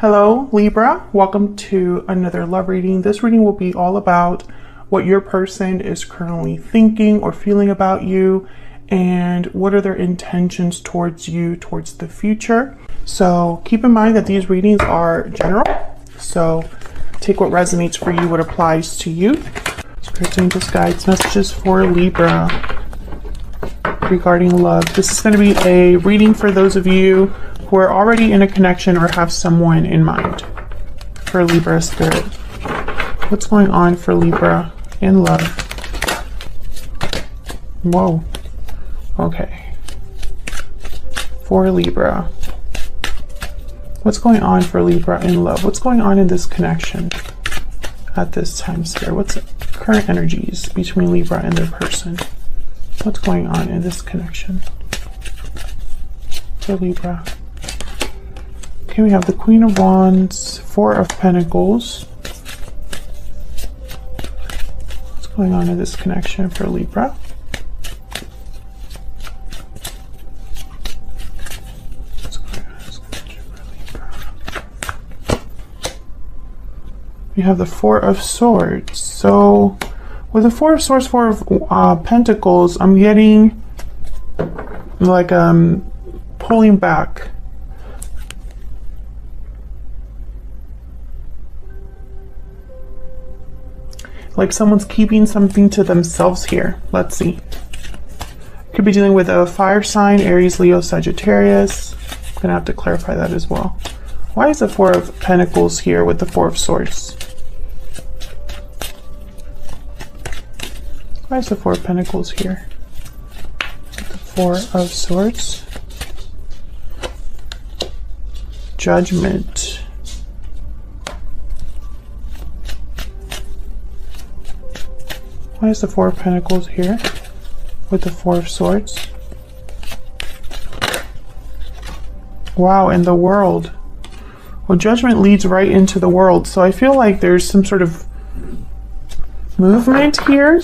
Hello, Libra. Welcome to another love reading. This reading will be all about what your person is currently thinking or feeling about you and what are their intentions towards you, towards the future. So keep in mind that these readings are general. So take what resonates for you, what applies to you. Spirit, angels, guides, messages for Libra regarding love. This is going to be a reading for those of you who are already in a connection or have someone in mind. For Libra spirit, what's going on for Libra in love? Whoa. Okay. For Libra, what's going on for Libra in love? What's going on in this connection at this time, spirit? What's current energies between Libra and their person? What's going on in this connection for Libra? Okay, we have the Queen of Wands, Four of Pentacles. What's going on in this connection for Libra? What's going on in this connection for Libra? We have the Four of Swords. So with the Four of Swords, Four of Pentacles, I'm getting like pulling back. Like someone's keeping something to themselves here. Let's see. Could be dealing with a fire sign, Aries, Leo, Sagittarius. I'm gonna have to clarify that as well. Why is the Four of Pentacles here with the Four of Swords? Why is the Four of Pentacles here with the Four of Swords? Judgment. Why is the Four of Pentacles here with the Four of Swords? Wow, and the World. Well, Judgment leads right into the World. So I feel like there's some sort of movement here.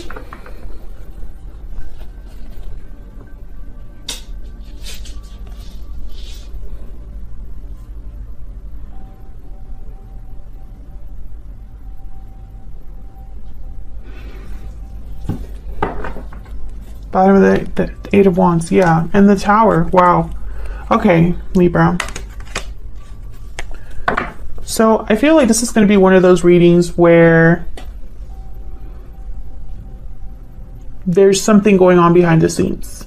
Bottom of the Eight of Wands, yeah, and the Tower. Wow. Okay, Libra. So I feel like this is going to be one of those readings where there's something going on behind the scenes.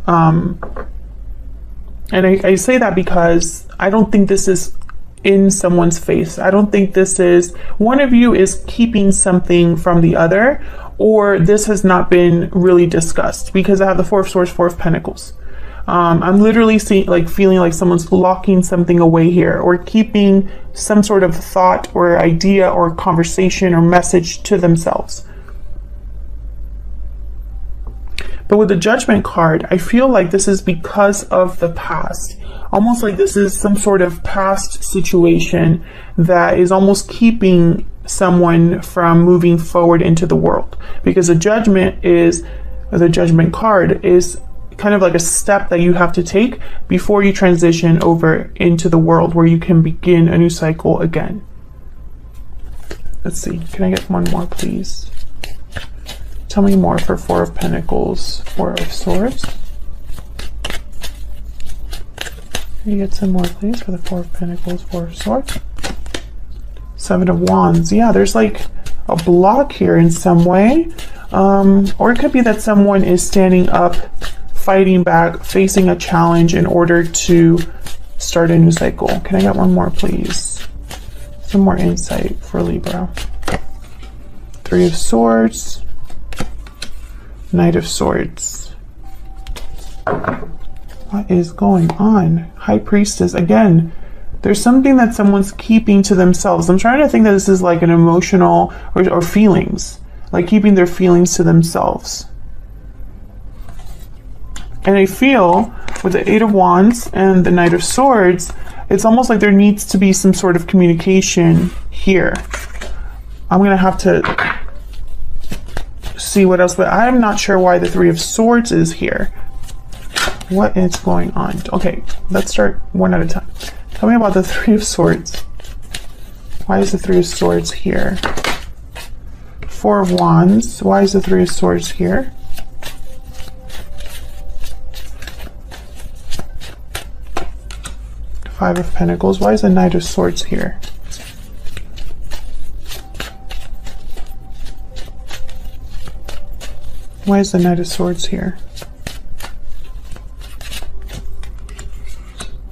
And I say that because I don't think this is in someone's face. I don't think this is, one of you is keeping something from the other, or this has not been really discussed, because I have the Four of Swords, Four of Pentacles. I'm literally feeling like someone's locking something away here, or keeping some sort of thought or idea or conversation or message to themselves. But with the Judgment card, I feel like this is because of the past. Almost like this is some sort of past situation that is almost keeping someone from moving forward into the world. Because the Judgment card is kind of like a step that you have to take before you transition over into the world, where you can begin a new cycle again. Let's see. Can I get one more, please? Tell me more for Four of Pentacles, Four of Swords. Can you get some more, please, for the Four of Pentacles, Four of Swords? Seven of Wands. Yeah, there's like a block here in some way. Or it could be that someone is standing up, fighting back, facing a challenge in order to start a new cycle. Can I get one more, please? Some more insight for Libra. Three of Swords. Knight of Swords. What is going on? High Priestess. Again, there's something that someone's keeping to themselves. I'm trying to think that this is like an emotional or feelings, like keeping their feelings to themselves. And I feel with the Eight of Wands and the Knight of Swords, it's almost like there needs to be some sort of communication here. I'm going to have to see what else, but I'm not sure why the Three of Swords is here. What is going on? Okay, let's start one at a time. Tell me about the Three of Swords. Why is the Three of Swords here? Four of Wands. Why is the Three of Swords here? Five of Pentacles. Why is the Knight of Swords here? Why is the Knight of Swords here?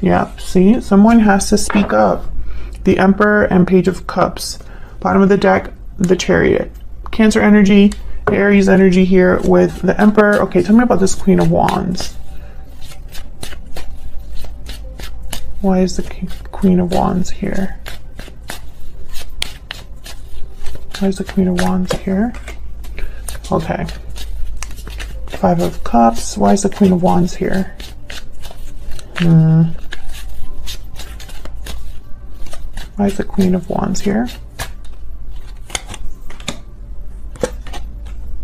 Yeah, see, someone has to speak up. The Emperor and Page of Cups. Bottom of the deck, the Chariot. Cancer energy, Aries energy here with the Emperor. Okay, tell me about this Queen of Wands. Why is the Queen of Wands here? Why is the Queen of Wands here? Okay. Five of Cups. Why is the Queen of Wands here? Why is the Queen of Wands here?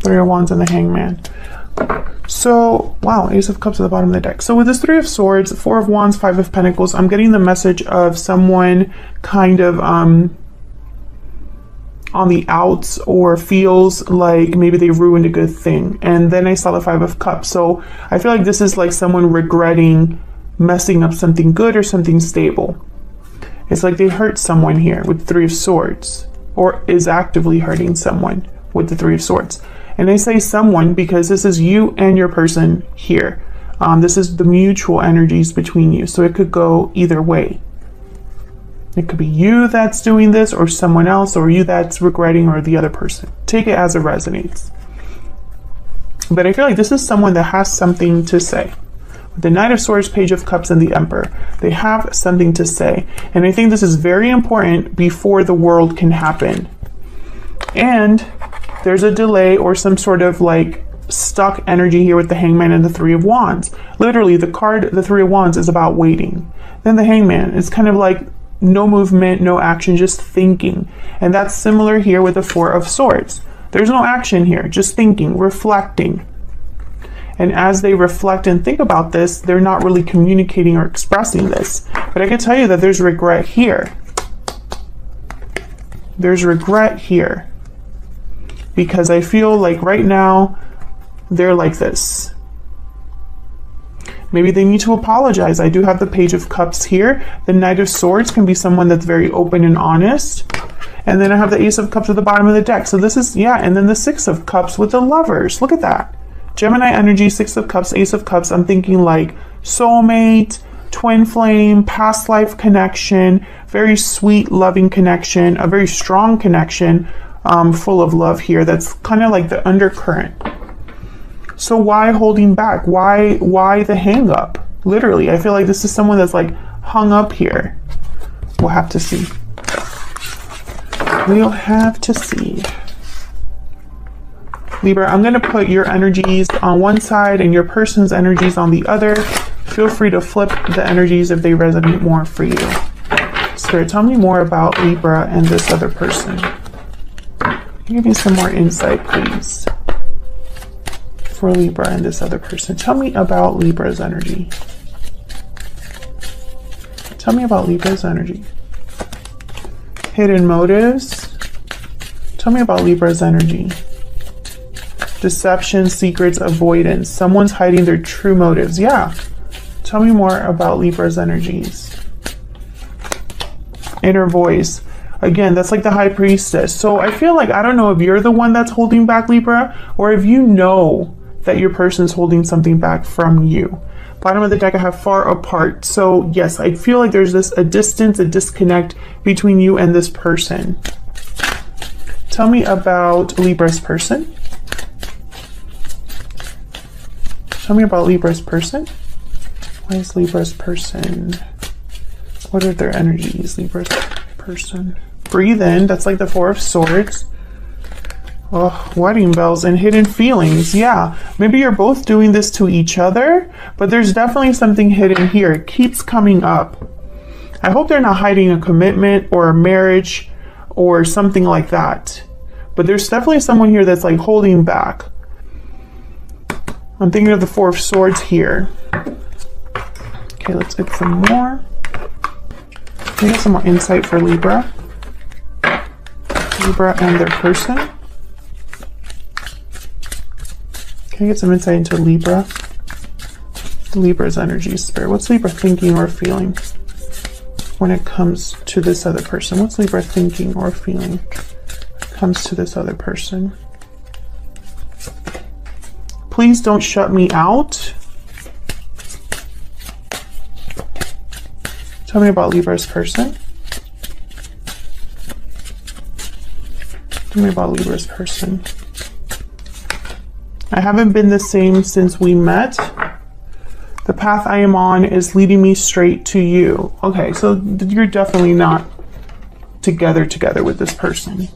Three of Wands and the Hangman. So, wow, Ace of Cups at the bottom of the deck. So with this Three of Swords, Four of Wands, Five of Pentacles, I'm getting the message of someone kind of on the outs, or feels like maybe they ruined a good thing. And then I saw the Five of Cups. So I feel like this is like someone regretting messing up something good or something stable. It's like they hurt someone here with the Three of Swords, or is actively hurting someone with the Three of Swords. And I say someone because this is you and your person here. This is the mutual energies between you. So it could go either way. It could be you that's doing this, or someone else, or you that's regretting, or the other person. Take it as it resonates. But I feel like this is someone that has something to say. With the Knight of Swords, Page of Cups, and the Emperor, they have something to say. And I think this is very important before the world can happen. And there's a delay or some sort of like stuck energy here with the Hangman and the Three of Wands. Literally, the card, the Three of Wands, is about waiting. Then the Hangman is kind of like no movement, no action, just thinking. And that's similar here with the Four of Swords. There's no action here, just thinking, reflecting. And as they reflect and think about this, they're not really communicating or expressing this. But I can tell you that there's regret here. There's regret here. Because I feel like right now, they're like this. Maybe they need to apologize. I do have the Page of Cups here. The Knight of Swords can be someone that's very open and honest. And then I have the Ace of Cups at the bottom of the deck. So this is, yeah, and then the Six of Cups with the Lovers. Look at that. Gemini energy, Six of Cups, Ace of Cups. I'm thinking like soulmate, twin flame, past life connection, very sweet, loving connection, a very strong connection, full of love here. That's kind of like the undercurrent. So why holding back? Why the hang up? Literally, I feel like this is someone that's like hung up here. We'll have to see. We'll have to see. Libra, I'm going to put your energies on one side and your person's energies on the other. Feel free to flip the energies if they resonate more for you. Spirit, tell me more about Libra and this other person. Give me some more insight, please, for Libra and this other person. Tell me about Libra's energy. Tell me about Libra's energy. Hidden motives. Tell me about Libra's energy. Deception, secrets, avoidance. Someone's hiding their true motives. Yeah. Tell me more about Libra's energies. Inner voice. Again, that's like the High Priestess. So I feel like, I don't know if you're the one that's holding back, Libra, or if you know that your person's holding something back from you. Bottom of the deck, I have far apart. So yes, I feel like there's a distance, a disconnect between you and this person. Tell me about Libra's person. Tell me about Libra's person. Why is Libra's person? What are their energies, Libra's person? Breathe in. That's like the Four of Swords. Oh, wedding bells and hidden feelings. Yeah, maybe you're both doing this to each other, but there's definitely something hidden here. It keeps coming up. I hope they're not hiding a commitment or a marriage or something like that. But there's definitely someone here that's like holding back. I'm thinking of the Four of Swords here. Okay, let's get some more. Can we get some more insight for Libra? Libra and their person. Can I get some insight into Libra? Libra's energy, spirit. What's Libra thinking or feeling when it comes to this other person? What's Libra thinking or feeling when it comes to this other person? Please don't shut me out. Tell me about Libra's person. Tell me about Libra's person. I haven't been the same since we met. The path I am on is leading me straight to you. Okay, so you're definitely not together with this person.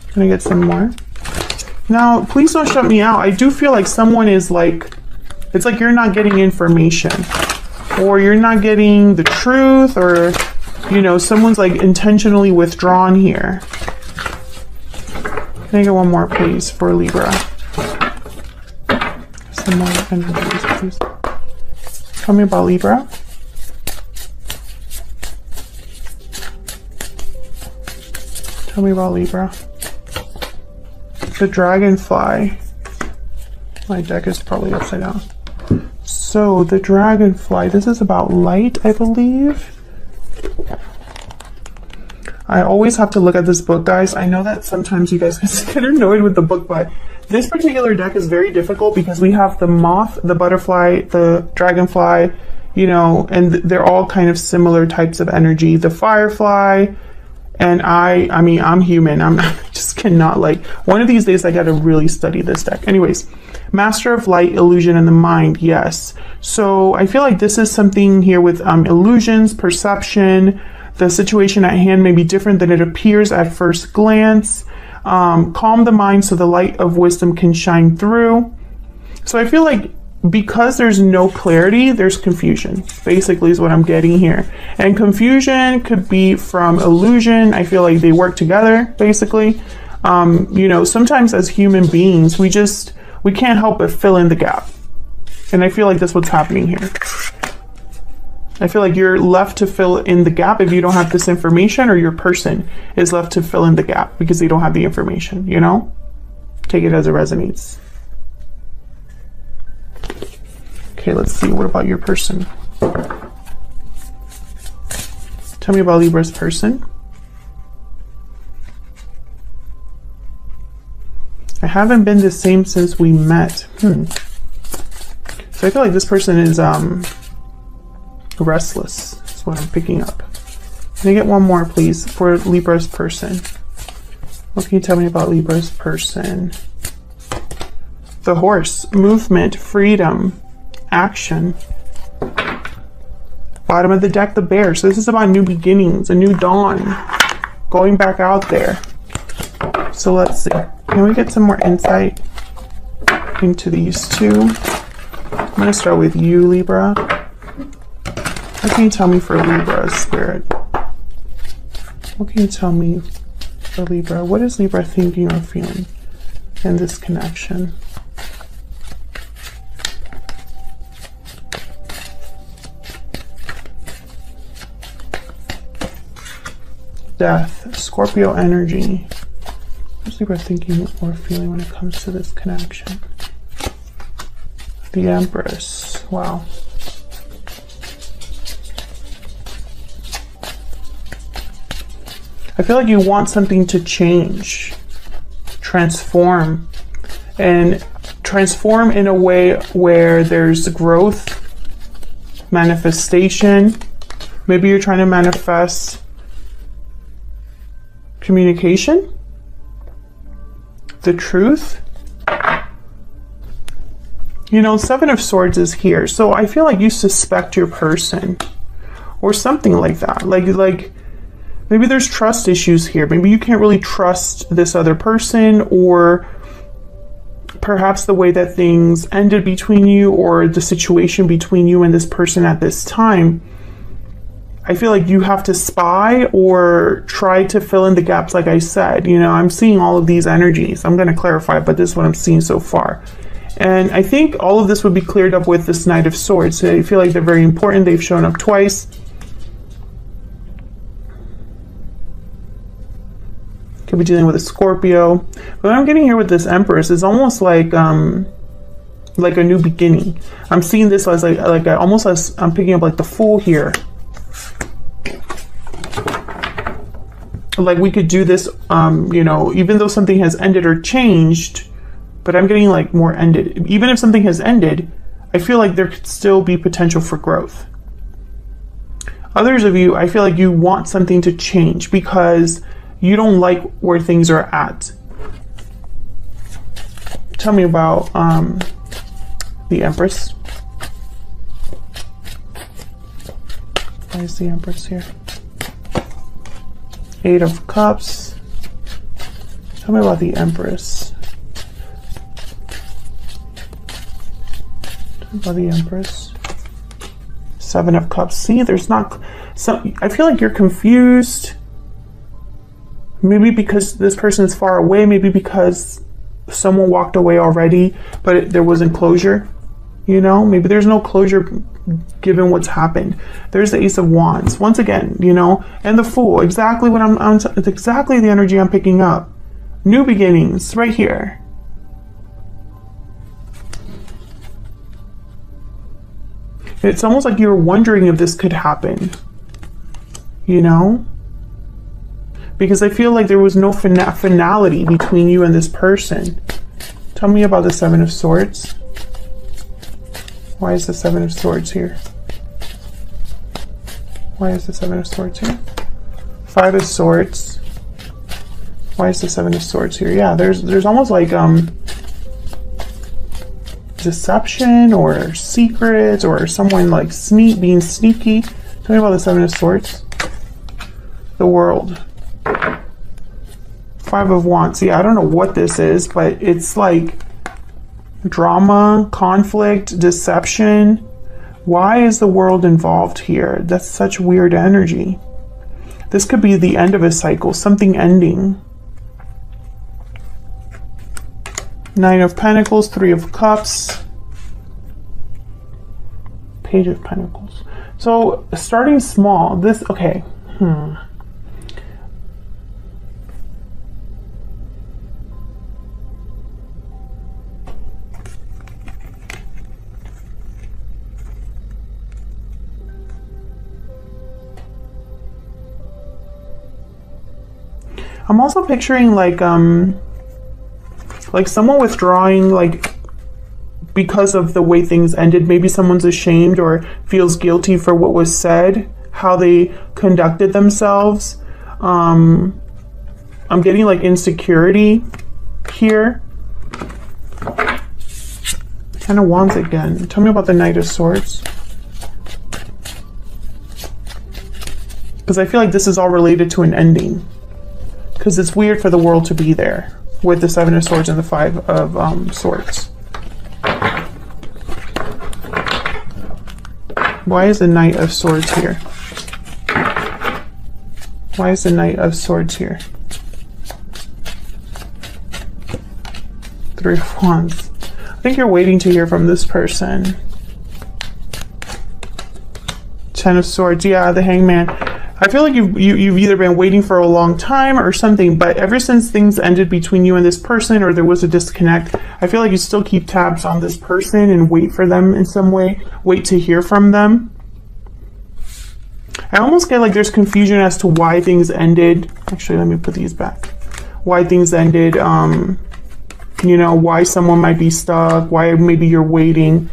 Can I get some more? Now, please don't shut me out. I do feel like someone is like, it's like you're not getting information, or you're not getting the truth, or, you know, someone's like intentionally withdrawn here. Can I get one more, please, for Libra? Some more energies, please. Tell me about Libra. Tell me about Libra. The dragonfly. My deck is probably upside down. So the dragonfly, this is about light, I believe. I always have to look at this book, guys. I know that sometimes you guys get annoyed with the book, but this particular deck is very difficult because we have the moth, the butterfly, the dragonfly, you know, and they're all kind of similar types of energy. The firefly. And I mean, I'm human. I just cannot, like, one of these days I got to really study this deck. Anyways, Master of Light, Illusion, and the Mind. Yes. So I feel like this is something here with illusions, perception. The situation at hand may be different than it appears at first glance. Calm the mind so the light of wisdom can shine through. So I feel like because there's no clarity, there's confusion, basically is what I'm getting here. And confusion could be from illusion. I feel like they work together, basically. You know, sometimes as human beings, we can't help but fill in the gap. And I feel like that's what's happening here. I feel like you're left to fill in the gap if you don't have this information, or your person is left to fill in the gap because they don't have the information, you know? Take it as it resonates. Okay, let's see. What about your person? Tell me about Libra's person. I haven't been the same since we met. So I feel like this person is restless. That's what I'm picking up. Can I get one more, please, for Libra's person? What can you tell me about Libra's person? The horse. Movement. Freedom. Action. Bottom of the deck, the bear. So this is about new beginnings, a new dawn, going back out there. So let's see. Can we get some more insight into these two? I'm going to start with you, Libra. What can you tell me for Libra, Spirit? What can you tell me for Libra? What is Libra thinking or feeling in this connection? Death, Scorpio energy. What's Libra thinking or feeling when it comes to this connection? The Empress. Wow. I feel like you want something to change, transform, and transform in a way where there's growth, manifestation. Maybe you're trying to manifest communication, the truth. You know, Seven of Swords is here. So I feel like you suspect your person or something like that. Like maybe there's trust issues here. Maybe you can't really trust this other person, or perhaps the way that things ended between you, or the situation between you and this person at this time. I feel like you have to spy or try to fill in the gaps, like I said. You know, I'm seeing all of these energies. I'm going to clarify, but this is what I'm seeing so far. And I think all of this would be cleared up with this Knight of Swords. I feel like they're very important. They've shown up twice. Could be dealing with a Scorpio. But what I'm getting here with this Empress is almost like a new beginning. I'm seeing this as almost as I'm picking up like the Fool here. Like we could do this, you know, even though something has ended or changed, but I'm getting like more ended. Even if something has ended, I feel like there could still be potential for growth. Others of you, I feel like you want something to change because you don't like where things are at. Tell me about the Empress. Why is the Empress here? Eight of Cups. Tell me about the Empress. Tell me about the Empress. Seven of Cups. See, there's not some. I feel like you're confused. Maybe because this person is far away. Maybe because someone walked away already, but there wasn't closure. You know, maybe there's no closure given what's happened. There's the Ace of Wands once again, you know, and the Fool. Exactly what it's exactly the energy I'm picking up. New beginnings right here. It's almost like you were wondering if this could happen, you know, because I feel like there was no finality between you and this person. Tell me about the Seven of Swords. Why is the Seven of Swords here? Why is the Seven of Swords here? Five of Swords. Why is the Seven of Swords here? Yeah, there's almost like deception or secrets or someone like being sneaky. Tell me about the Seven of Swords. The World. Five of Wands. Yeah, I don't know what this is, but it's like drama, conflict, deception. Why is the World involved here? That's such weird energy. This could be the end of a cycle, something ending. Nine of Pentacles, Three of Cups, Page of Pentacles. So starting small, this, okay. I'm also picturing like someone withdrawing, like because of the way things ended. Maybe someone's ashamed or feels guilty for what was said, how they conducted themselves. I'm getting like insecurity here. Ten of Wands again. Tell me about the Knight of Swords. Because I feel like this is all related to an ending. Because it's weird for the World to be there with the Seven of Swords and the Five of Swords. Why is the Knight of Swords here? Why is the Knight of Swords here? Three of Wands. I think you're waiting to hear from this person. Ten of Swords. Yeah, the Hangman. I feel like you've either been waiting for a long time or something, but ever since things ended between you and this person, or there was a disconnect, I feel like you still keep tabs on this person and wait for them in some way, wait to hear from them. I almost get like there's confusion as to why things ended. Actually, let me put these back. Why things ended, you know, why someone might be stuck, why maybe you're waiting.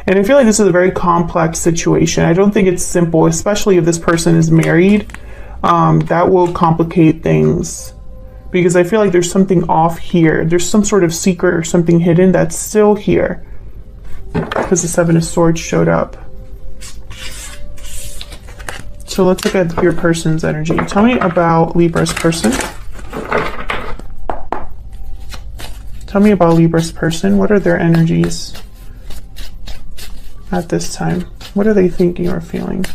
And I feel like this is a very complex situation. I don't think it's simple, especially if this person is married. That will complicate things because I feel like there's something off here. There's some sort of secret or something hidden that's still here because the Seven of Swords showed up. So let's look at your person's energy. Tell me about Libra's person. Tell me about Libra's person. What are their energies at this time? What are they thinking or feeling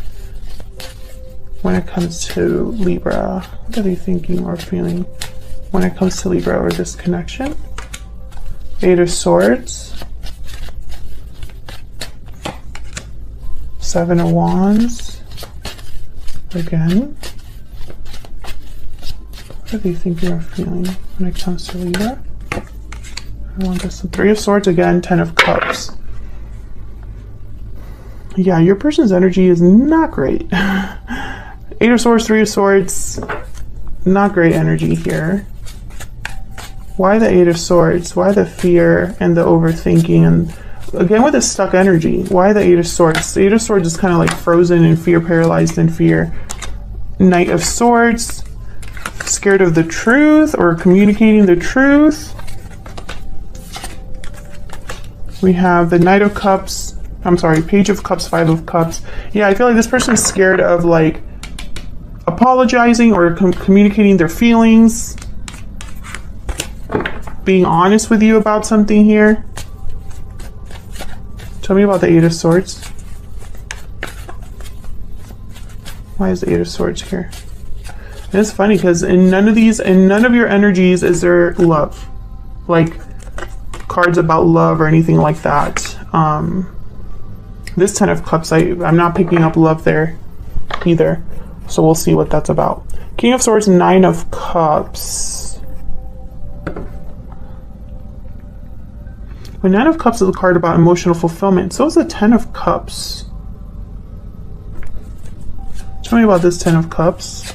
when it comes to Libra? What are they thinking or feeling when it comes to Libra or this connection? Eight of Swords. Seven of Wands. Again. What are they thinking or feeling when it comes to Libra? I want this. Three of Swords again, Ten of Cups. Yeah, your person's energy is not great. Eight of Swords, Three of Swords. Not great energy here. Why the Eight of Swords? Why the fear and the overthinking? And again, with the stuck energy, why the Eight of Swords? The Eight of Swords is kind of like frozen in fear, paralyzed in fear. Knight of Swords, scared of the truth or communicating the truth. We have the Knight of Cups, I'm sorry, Page of Cups, Five of Cups. Yeah, I feel like this person is scared of like apologizing or communicating their feelings, being honest with you about something here. Tell me about the Eight of Swords. Why is the Eight of Swords here? And it's funny because in none of your energies is there love, like cards about love or anything like that. This Ten of Cups, I'm not picking up love there either. So we'll see what that's about. King of Swords, Nine of Cups. The Nine of Cups is a card about emotional fulfillment. So is the Ten of Cups. Tell me about this Ten of Cups.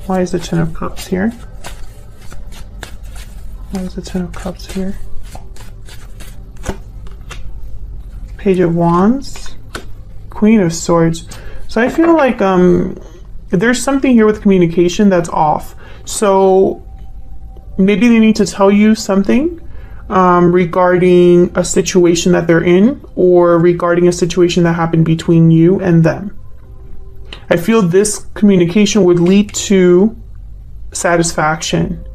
Why is the Ten of Cups here? Why is the Ten of Cups here? Page of Wands. Queen of Swords. So I feel like there's something here with communication that's off. So maybe they need to tell you something regarding a situation that they're in, or regarding a situation that happened between you and them. I feel this communication would lead to satisfaction.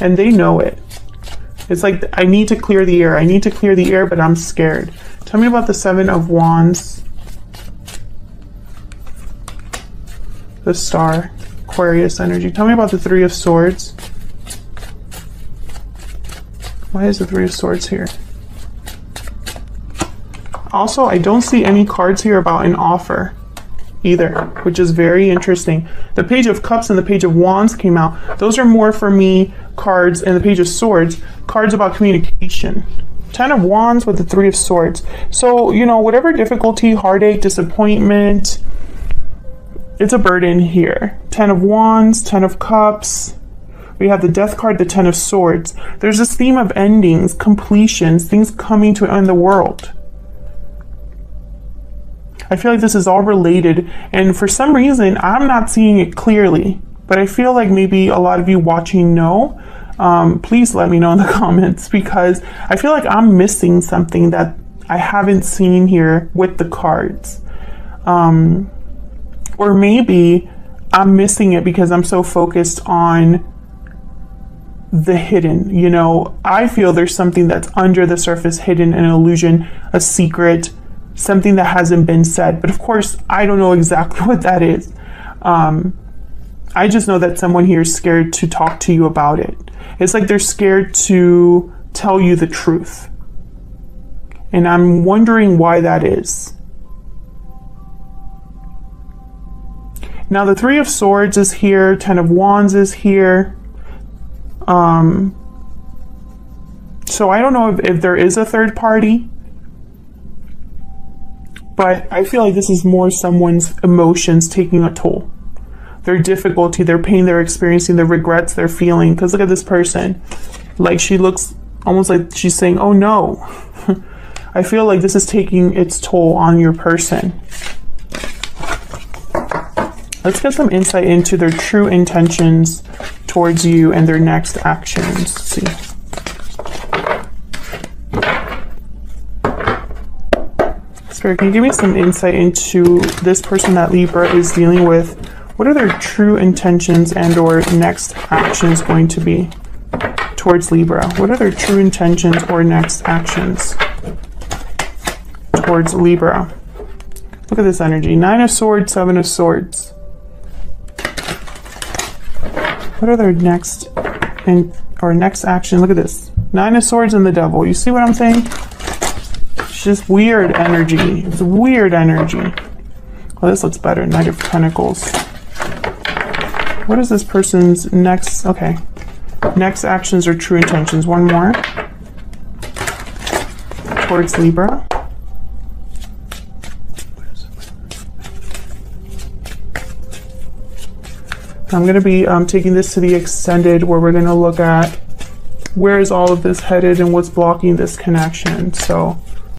And they know it. It's like, I need to clear the air. I need to clear the air, but I'm scared. Tell me about the Seven of Wands. The Star. Aquarius energy. Tell me about the Three of Swords. Why is the Three of Swords here? Also, I don't see any cards here about an offer either, which is very interesting. The Page of Cups and the Page of Wands came out. Those are more for me cards, and the Page of Swords, cards about communication. Ten of Wands with the Three of Swords. So, you know, whatever difficulty, heartache, disappointment, it's a burden here. Ten of Wands, Ten of Cups. We have the Death card, the Ten of Swords. There's this theme of endings, completions, things coming to end the world. I feel like this is all related, and for some reason, I'm not seeing it clearly, but I feel like maybe a lot of you watching know. Please let me know in the comments, because I feel like I'm missing something that I haven't seen here with the cards. Or maybe I'm missing it because I'm so focused on the hidden. You know, I feel there's something that's under the surface, hidden, an illusion, a secret, something that hasn't been said. But of course, I don't know exactly what that is. I just know that someone here is scared to talk to you about it. It's like they're scared to tell you the truth. And I'm wondering why that is. Now the Three of Swords is here, Ten of Wands is here. So I don't know if there is a third party, but I feel like this is more someone's emotions taking a toll. Their difficulty, their pain they're experiencing, the regrets they're feeling. Because look at this person. Like, she looks almost like she's saying, oh no. I feel like this is taking its toll on your person. Let's get some insight into their true intentions towards you and their next actions. Let's see. Spirit, can you give me some insight into this person that Libra is dealing with? What are their true intentions and or next actions going to be towards Libra? What are their true intentions or next actions towards Libra? Look at this energy. Nine of Swords, Seven of Swords. What are their next action? Look at this. Nine of Swords and the Devil. You see what I'm saying? It's just weird energy. It's weird energy. Well, this looks better. Knight of Pentacles. What is this person's next? Okay. Next actions or true intentions. One more. Towards Libra. I'm going to be taking this to the extended, where we're going to look at where is all of this headed and what's blocking this connection. So